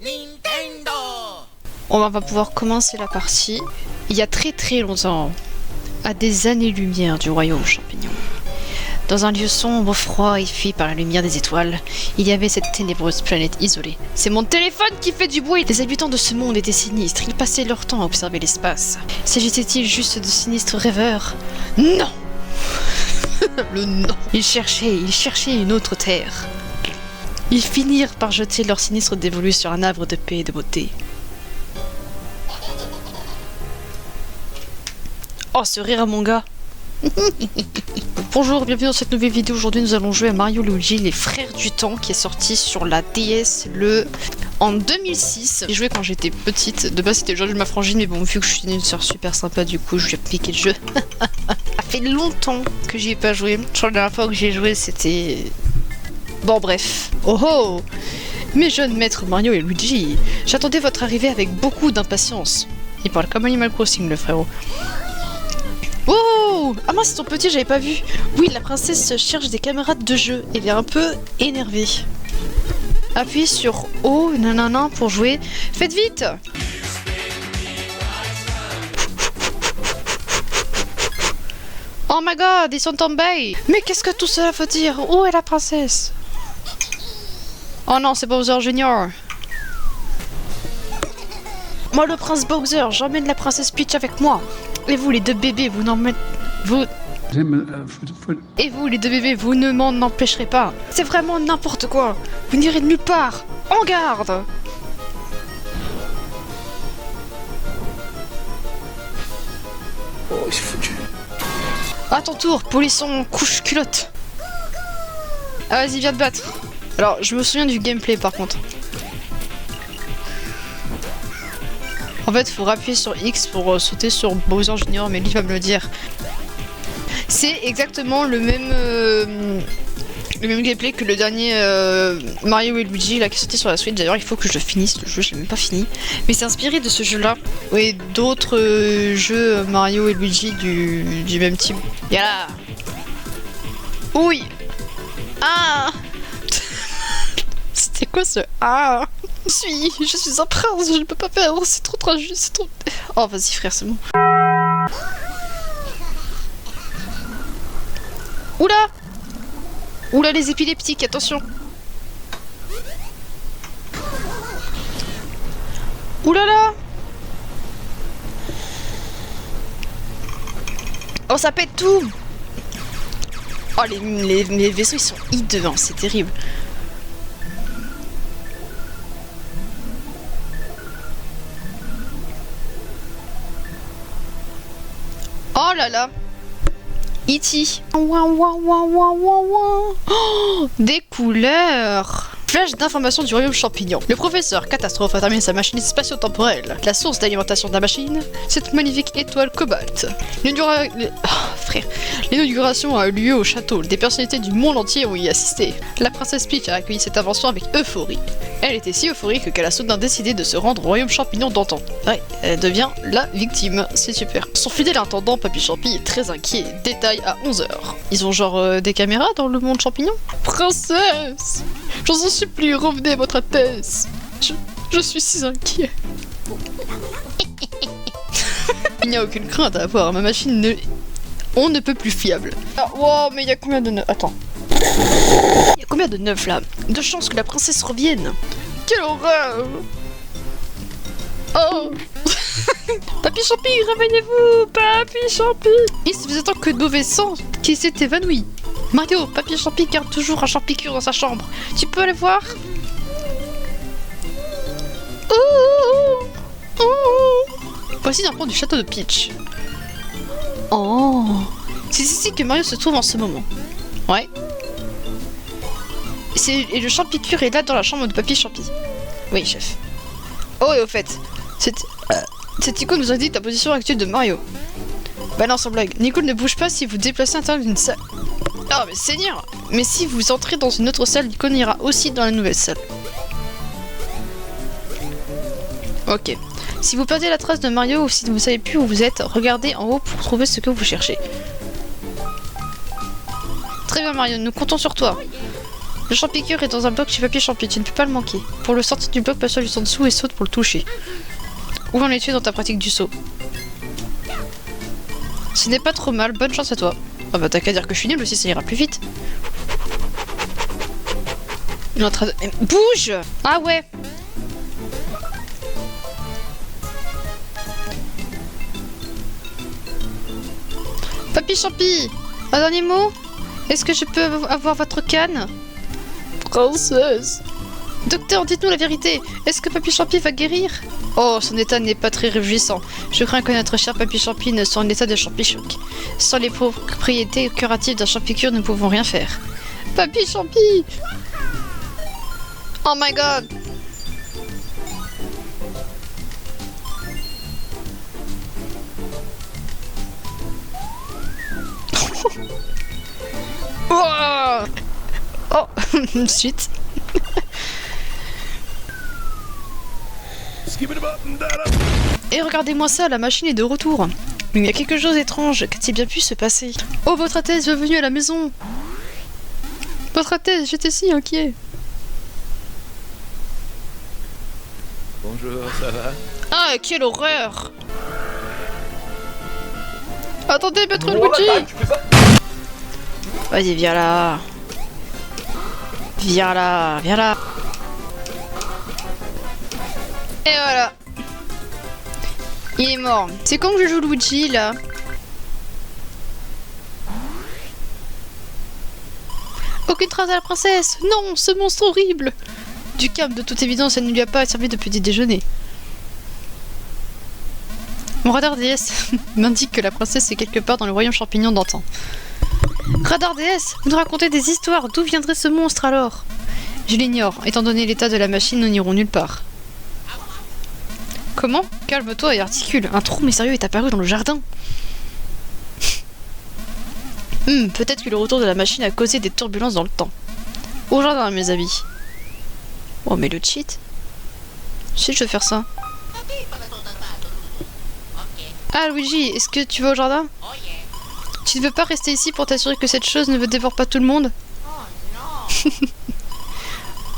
Nintendo. On va pouvoir commencer la partie. Il y a très longtemps, à des années-lumière du royaume champignon, dans un lieu sombre, froid et fui par la lumière des étoiles, il y avait cette ténébreuse planète isolée. C'est mon téléphone qui fait du bruit. Les habitants de ce monde étaient sinistres, ils passaient leur temps à observer l'espace. S'agissait-il juste de sinistres rêveurs? Non. Le non. Ils cherchaient une autre terre. Ils finirent par jeter leur sinistre dévolu sur un arbre de paix et de beauté. Oh, ce rire à mon gars. Bonjour, bienvenue dans cette nouvelle vidéo. Aujourd'hui nous allons jouer à Mario Luigi, les frères du temps, qui est sorti sur la DS en 2006. J'ai joué quand j'étais petite, de base c'était le jeu de ma frangine, mais bon, vu que je suis une sœur super sympa, du coup je lui ai piqué le jeu. Ça fait longtemps que j'y ai pas joué. Je crois que la dernière fois que j'ai joué c'était... Bon bref. Oh oh. Mes jeunes maîtres Mario et Luigi, j'attendais votre arrivée avec beaucoup d'impatience. Il parle comme Animal Crossing le frérot. Oh! Ah mince, c'est ton petit, j'avais pas vu. Oui, la princesse cherche des camarades de jeu. Elle est un peu énervée. Appuyez sur O, nanana, pour jouer. Faites vite! Oh my god, ils sont tombés! Mais qu'est-ce que tout cela veut dire? Où est la princesse? Oh non, c'est Bowser Junior. Moi, le prince Bowser, j'emmène la princesse Peach avec moi. Et vous, les deux bébés, vous n'emmènez... Et vous, les deux bébés, vous ne m'en empêcherez pas. C'est vraiment n'importe quoi. Vous n'irez nulle part. En garde. Oh, il s'est foutu. À ton tour, polisson couche culotte. Ah, vas-y, viens te battre. Alors, je me souviens du gameplay, par contre. En fait, il faut appuyer sur X pour sauter sur Bowser Junior, mais lui va me le dire. C'est exactement le même gameplay que le dernier Mario et Luigi là, qui est sorti sur la Switch. D'ailleurs, il faut que je finisse le jeu, je l'ai même pas fini. Mais c'est inspiré de ce jeu-là. Et d'autres jeux Mario et Luigi du même type. Yala. Oui. Ah. C'était quoi ce ah? Je suis un prince, je ne peux pas faire, c'est trop injuste, c'est trop... Oh vas-y frère, c'est bon. Oula! Oula les épileptiques, attention! Oulala! Oh ça pète tout! Oh les vaisseaux ils sont hideux, hein, c'est terrible. Oh là là! E.T. Oh, des couleurs! Flash d'information du royaume champignon. Le professeur Catastrophe a terminé sa machine spatio-temporelle. La source d'alimentation de la machine, cette magnifique étoile cobalt. L'inauguration a eu lieu au château. Des personnalités du monde entier ont y assisté. La princesse Peach a accueilli cette invention avec euphorie. Elle était si euphorique qu'elle a soudain décidé de se rendre au royaume champignon d'antan. Ouais, elle devient la victime. C'est super. Son fidèle intendant, Papy Champi, est très inquiet. Détail à 11h. Ils ont genre des caméras dans le monde champignon? Princesse! Je vous en supplie, revenez à votre Altesse. Je suis si inquiet. Il n'y a aucune crainte à avoir. Ma machine on ne peut plus fiable. Ah, wow, mais il y a combien de neufs? Attends. Il y a combien de neufs là? De chances que la princesse revienne. Quelle horreur! Oh! Papy Champi, réveillez-vous! Papy Champi! Il se faisait tant que de mauvais sang qui s'est évanoui. Mario, Papy Champi garde toujours un champicure dans sa chambre. Tu peux aller voir? Oh, oh, oh. Voici un plan du château de Peach. Oh! C'est ici que Mario se trouve en ce moment. Ouais. Et le champicure est là dans la chambre de Papy Champi. Oui, chef. Oh, et au fait, cette icône nous indique la position actuelle de Mario. Bah non, sans blague. L'icône ne bouge pas si vous déplacez à l'intérieur d'une salle. Ah, mais Seigneur! Mais si vous entrez dans une autre salle, l'icône ira aussi dans la nouvelle salle. Ok. Si vous perdez la trace de Mario ou si vous ne savez plus où vous êtes, regardez en haut pour trouver ce que vous cherchez. Très bien Mario, nous comptons sur toi. Le champigneur est dans un bloc chez Papy Champi, tu ne peux pas le manquer. Pour le sortir du bloc, passe juste en dessous et saute pour le toucher. Où en es-tu dans ta pratique du saut? Ce n'est pas trop mal, bonne chance à toi. Ah bah t'as qu'à dire que je suis nul aussi, ça ira plus vite. Il est en train de... Bouge! Ah ouais! Papy Champi! Un dernier mot? Est-ce que je peux avoir votre canne? Princesse! Docteur, dites-nous la vérité. Est-ce que Papy Champi va guérir? Oh, son état n'est pas très réjouissant. Je crains que notre cher Papy Champi ne soit en état de champichoc. Sans les propriétés curatives d'un champicure, nous ne pouvons rien faire. Papy Champi! Oh my god! Oh, oh. Suite. Et regardez-moi ça, la machine est de retour. Mais il y a quelque chose d'étrange. Qu'a-t-il bien pu se passer? Oh, votre Altesse, bienvenue à la maison. Votre Altesse, j'étais si inquiet. Bonjour, ça va? Ah, quelle horreur! Attendez, maître Luigi! Vas-y, viens là. Viens là, viens là. Et voilà. Il est mort. C'est quand que je joue Luigi, là? Aucune trace de la princesse! Non, ce monstre horrible! Du calme, de toute évidence, elle ne lui a pas servi de petit déjeuner. Mon radar DS m'indique que la princesse est quelque part dans le royaume champignon d'antan. Radar DS, vous nous racontez des histoires, d'où viendrait ce monstre alors? Je l'ignore, étant donné l'état de la machine, nous n'irons nulle part. Comment? Calme-toi et articule, un trou mystérieux est apparu dans le jardin. Peut-être que le retour de la machine a causé des turbulences dans le temps. Au jardin, mes amis. Oh, mais le cheat? Si je veux faire ça. Ah, Luigi, est-ce que tu vas au jardin? Tu ne veux pas rester ici pour t'assurer que cette chose ne dévore pas tout le monde?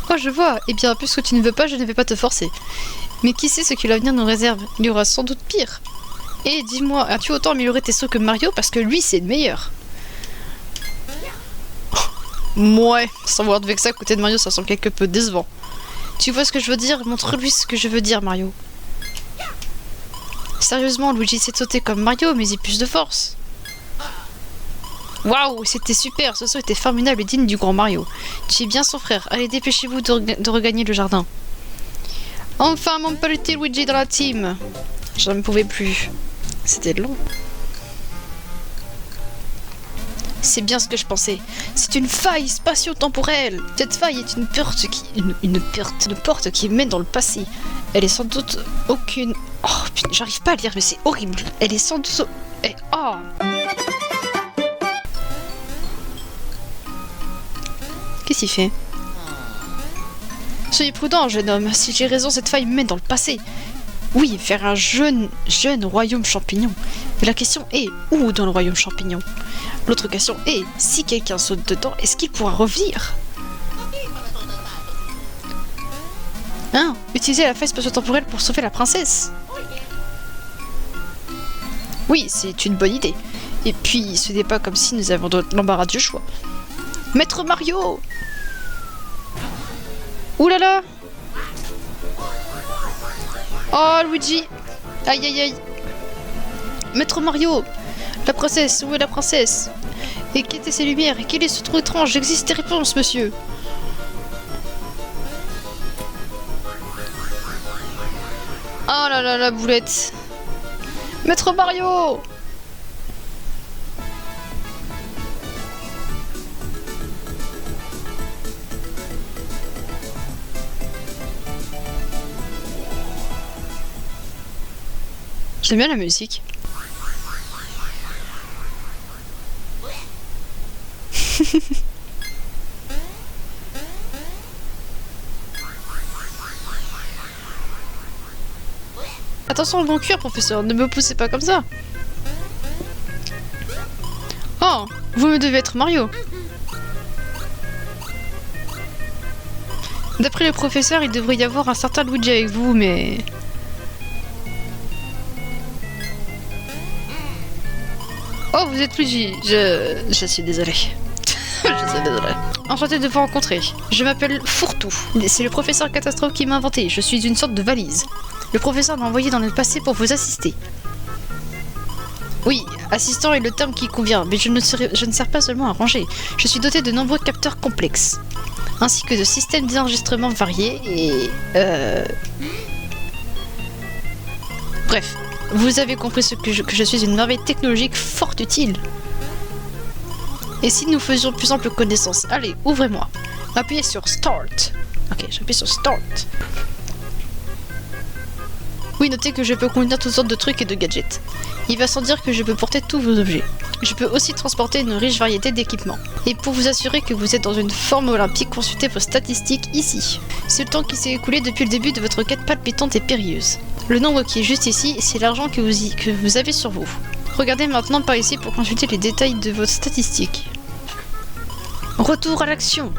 Oh, je vois. Eh bien, puisque tu ne veux pas, je ne vais pas te forcer. Mais qui sait ce que l'avenir nous réserve? Il y aura sans doute pire. Et dis-moi, as-tu autant amélioré tes sauts que Mario? Parce que lui, c'est le meilleur. Ouais, sans vouloir te vexer à côté de Mario, ça semble quelque peu décevant. Tu vois ce que je veux dire? Montre-lui ce que je veux dire, Mario. Sérieusement, Luigi sait sauter comme Mario, mais il a plus de force. Waouh, c'était super, ce saut était formidable et digne du grand Mario. Tu es bien son frère, allez dépêchez-vous de regagner le jardin. Enfin, mon petit Luigi dans la team. Je ne pouvais plus. C'était long. C'est bien ce que je pensais. C'est une faille spatio-temporelle. Cette faille est une porte qui mène dans le passé. Elle est sans doute aucune... Oh, putain, j'arrive pas à lire, mais c'est horrible. Elle est sans doute... Oh. Qu'est-ce qu'il fait? Soyez prudent, jeune homme. Si j'ai raison, cette faille mène dans le passé. Oui, vers un jeune royaume champignon. Mais la question est, où dans le royaume champignon? L'autre question est, si quelqu'un saute dedans, est-ce qu'il pourra revenir? Hein? Utiliser la faille spatio-temporelle pour sauver la princesse? Oui, c'est une bonne idée. Et puis, ce n'est pas comme si nous avions l'embarras du choix. Maître Mario! Ouh là là! Oh, Luigi! Aïe aïe aïe! Maître Mario! La princesse, où est la princesse? Et qu'étaient ces lumières? Et quel est ce trou étrange? J'existe des réponses, monsieur! Oh là là, la boulette! Maître Mario! J'aime bien la musique. Attention au bon cuir, professeur, ne me poussez pas comme ça. Oh, vous me devez être Mario. D'après le professeur, il devrait y avoir un certain Luigi avec vous, mais... Oh, vous êtes Luigi. Je suis désolée. Je suis désolée. Enchanté de vous rencontrer. Je m'appelle Fourtou. C'est le professeur Catastrophe qui m'a inventé. Je suis une sorte de valise. Le professeur m'a envoyé dans le passé pour vous assister. Oui, assistant est le terme qui convient, mais je ne sers pas seulement à ranger. Je suis doté de nombreux capteurs complexes, ainsi que de systèmes d'enregistrement variés et... Bref, vous avez compris que je suis une merveille technologique fort utile. Et si nous faisions plus ample connaissance? Allez, ouvrez-moi. Appuyez sur Start. Ok, j'appuie sur Start. Oui, notez que je peux contenir toutes sortes de trucs et de gadgets. Il va sans dire que je peux porter tous vos objets. Je peux aussi transporter une riche variété d'équipements. Et pour vous assurer que vous êtes dans une forme olympique, consultez vos statistiques ici. C'est le temps qui s'est écoulé depuis le début de votre quête palpitante et périlleuse. Le nombre qui est juste ici, c'est l'argent que vous avez sur vous. Regardez maintenant par ici pour consulter les détails de votre statistique. Retour à l'action.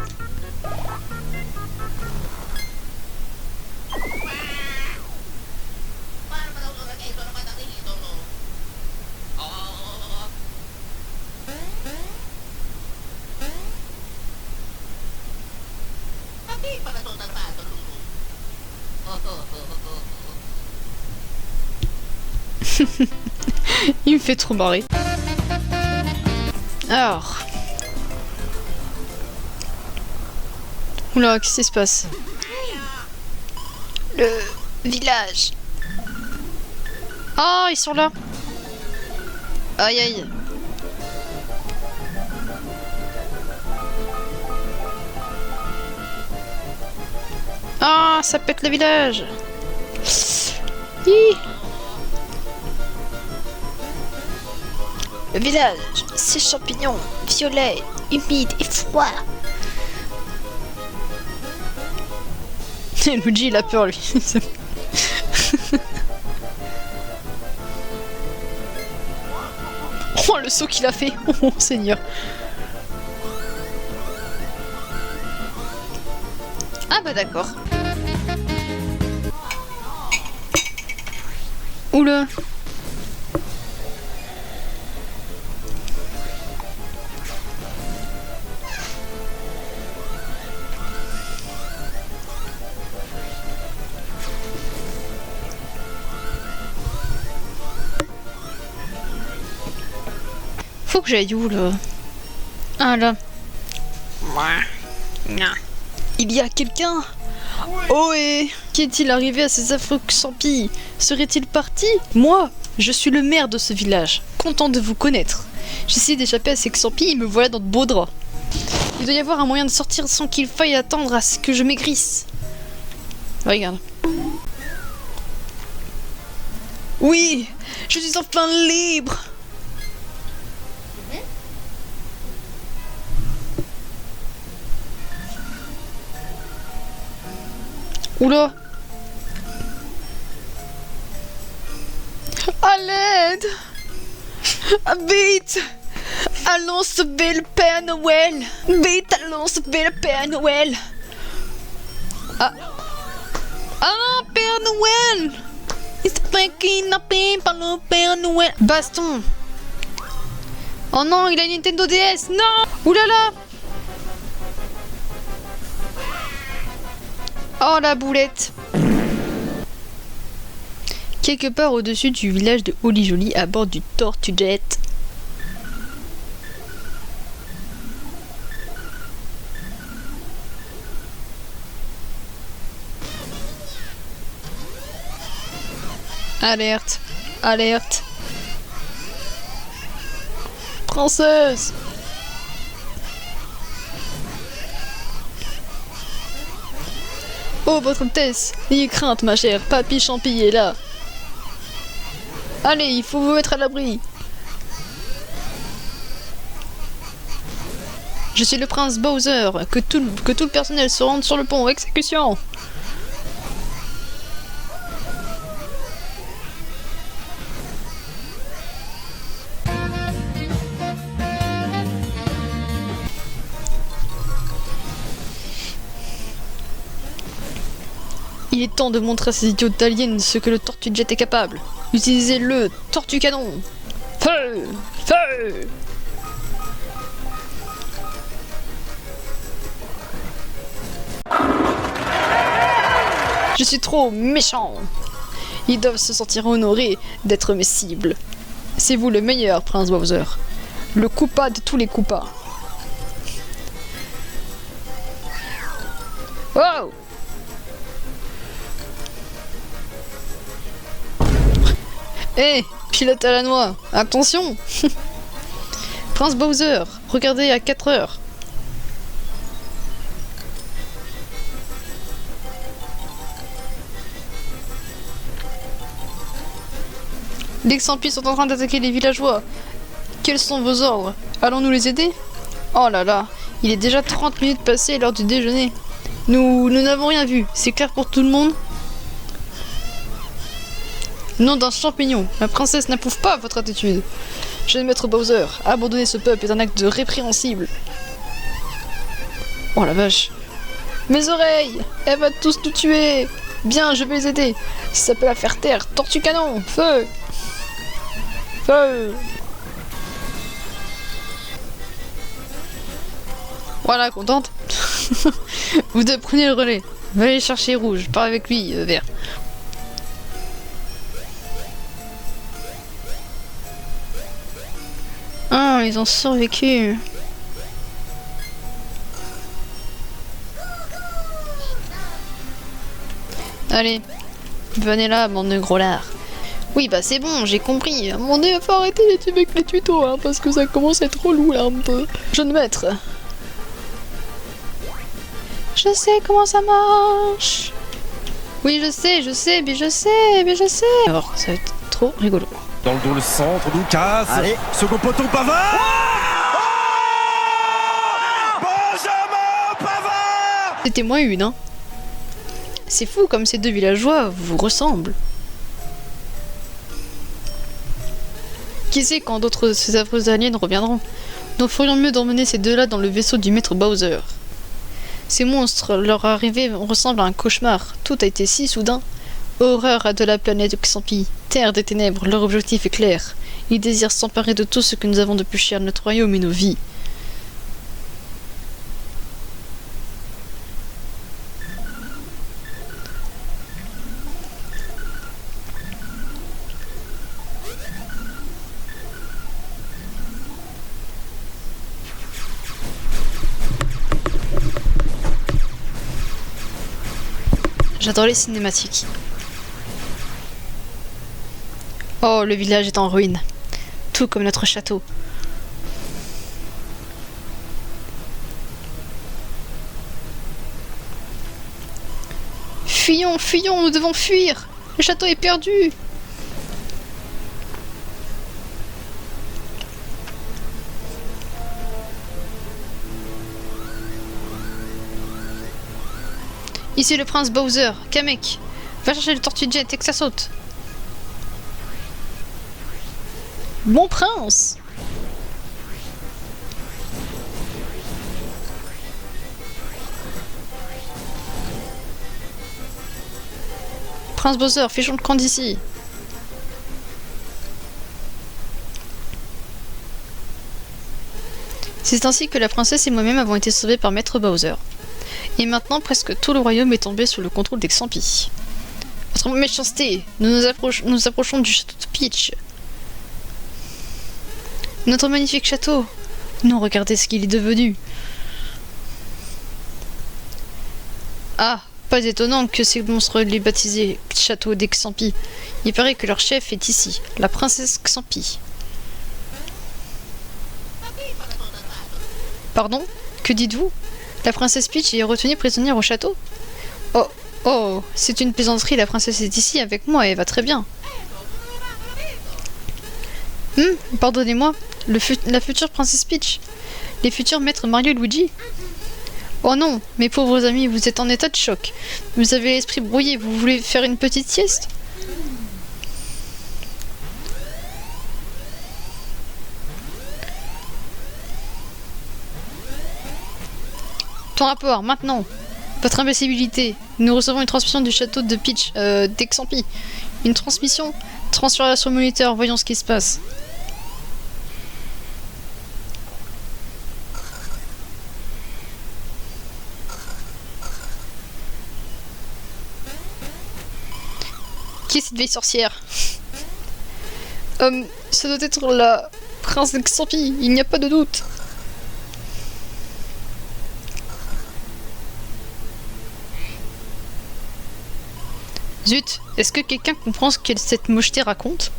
Il me fait trop marrer. Alors. Oula, qu'est-ce qui se passe? Le village. Ah, ils sont là. Aïe aïe. Ah, ça pète le village. Hi. Le village, ces champignons, violets, humides et froids. Luigi, il a peur, lui. Oh, le saut qu'il a fait. Oh, Seigneur. Ah bah d'accord. Oula. Faut que j'aille où là? Ah là. Il y a quelqu'un? Oh et qu'est-il arrivé à ces affreux Xampi? Serait-il parti? Moi, je suis le maire de ce village, content de vous connaître. J'essaie d'échapper à ces Xampi et me voilà dans de beaux draps. Il doit y avoir un moyen de sortir sans qu'il faille attendre à ce que je maigrisse. Regarde. Oui, je suis enfin libre. Oula! À l'aide! Vite! Allons sauver le Père Noël! Vite, allons sauver le Père Noël! Ah! Ah, Père Noël! Il s'est fait kidnapper par le Père Noël! Baston! Oh non, il a une Nintendo DS! Non! Oulala! Oh la boulette! Quelque part au-dessus du village de Holly Jolly à bord du Tortujet. Alerte! Alerte! Princesse! Oh, votre Altesse, n'ayez crainte, ma chère, Papy Champi est là. Allez, il faut vous mettre à l'abri. Je suis le prince Bowser, que tout le personnel se rende sur le pont, exécution. Il est temps de montrer à ces idiots d'aliens ce que le Tortue Jet est capable. Utilisez le Tortue Canon. Feu! Feu! Je suis trop méchant. Ils doivent se sentir honorés d'être mes cibles. C'est vous le meilleur, Prince Bowser. Le coupa de tous les coupas. Wow! Hé, pilote à la noix, attention! Prince Bowser, regardez à 4 heures. Les Xampis sont en train d'attaquer les villageois. Quels sont vos ordres? Allons-nous les aider? Oh là là, il est déjà 30 minutes passées lors du déjeuner. Nous n'avons rien vu, c'est clair pour tout le monde? Nom d'un champignon, la princesse n'approuve pas votre attitude. Jeune maître Bowser, abandonner ce peuple est un acte répréhensible. Oh la vache. Mes oreilles! Elle va tous nous tuer! Bien, je vais les aider. Ça s'appelle à faire taire. Tortue canon! Feu! Feu! Voilà, contente? Vous deux prenez le relais. Allez chercher rouge, pars avec lui, vert. Ah, ils ont survécu. Allez, venez là, bande de gros lards. Oui, bah c'est bon, j'ai compris. Mon dieu, faut arrêter avec les tutos, hein, parce que ça commence à être relou là un peu. Jeune maître. Je sais comment ça marche. Oui, je sais, mais je sais. Alors, ça va être trop rigolo. Dans le dos, le centre, Lucas. Allez, second poteau, Pavard. Benjamin Pavard. C'était moins une, hein. C'est fou comme ces deux villageois vous ressemblent. Qui sait quand d'autres de ces affreux aliens reviendront? Nous ferions mieux d'emmener ces deux-là dans le vaisseau du maître Bowser. Ces monstres, leur arrivée ressemble à un cauchemar. Tout a été si soudain. Horreur de la planète Xampi, terre des ténèbres, leur objectif est clair. Ils désirent s'emparer de tout ce que nous avons de plus cher, notre royaume et nos vies. J'adore les cinématiques. Oh, le village est en ruine. Tout comme notre château. Fuyons, fuyons, nous devons fuir. Le château est perdu. Ici le prince Bowser, Kamek. Va chercher le Tortue Jet et que ça saute. Mon prince! Prince Bowser, fichons le camp d'ici. C'est ainsi que la princesse et moi-même avons été sauvés par Maître Bowser. Et maintenant, presque tout le royaume est tombé sous le contrôle des Xampi. Votre méchanceté, nous approchons du château de Peach. Notre magnifique château. Non, regardez ce qu'il est devenu. Ah, pas étonnant que ces monstres l'aient baptisé château des Xampi. Il paraît que leur chef est ici, la princesse Xampi. Pardon? Que dites-vous? La princesse Peach est retenue prisonnière au château? Oh, oh, c'est une plaisanterie, la princesse est ici avec moi et elle va très bien. Pardonnez-moi, la future princesse Peach. Les futurs maîtres Mario et Luigi. Oh non, mes pauvres amis, vous êtes en état de choc. Vous avez l'esprit brouillé, vous voulez faire une petite sieste? Ton rapport, maintenant. Votre imbécilité. Nous recevons une transmission du château de Peach, d'Exampi. Une transmission transférée sur le moniteur, voyons ce qui se passe. Qui est cette vieille sorcière? Ça doit être la prince d'Exampi, il n'y a pas de doute. Zut, est-ce que quelqu'un comprend ce que cette mocheté raconte?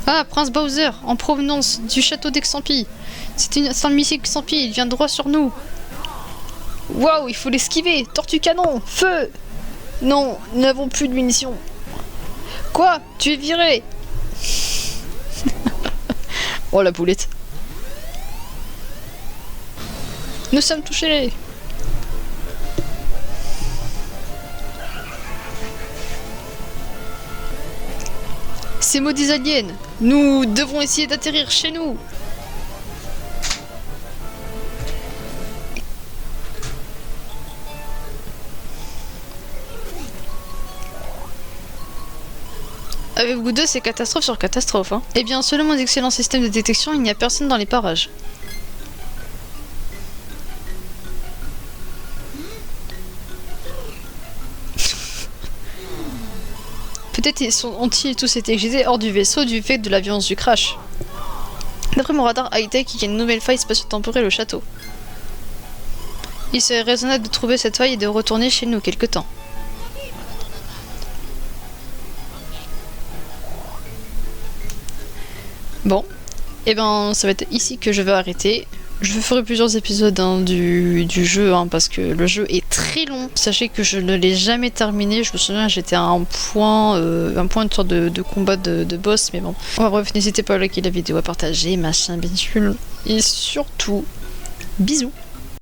Ah, Prince Bowser, en provenance du château d'Exampi. C'est un missile Exampi, il vient droit sur nous. Waouh, il faut l'esquiver. Tortue canon, feu. Non, nous n'avons plus de munitions. Quoi? Tu es viré? Oh la boulette. Nous sommes touchés. Ces maudits aliens, nous devons essayer d'atterrir chez nous. Avec vous deux, c'est catastrophe sur catastrophe, hein. Eh bien, selon mon excellent système de détection, il n'y a personne dans les parages. Peut-être ont-ils tous été exilés hors du vaisseau du fait de la violence du crash. D'après mon radar high-tech, il y a une nouvelle faille spatio-temporelle au château. Il serait raisonnable de trouver cette faille et de retourner chez nous quelque temps. Bon, et ben ça va être ici que je vais arrêter. Je ferai plusieurs épisodes du jeu parce que le jeu est très long. Sachez que je ne l'ai jamais terminé. Je me souviens, j'étais à un point une sorte de combat de boss, mais bon. Enfin, bref, n'hésitez pas à liker la vidéo, à partager, machin, bien sûr. Et surtout, bisous.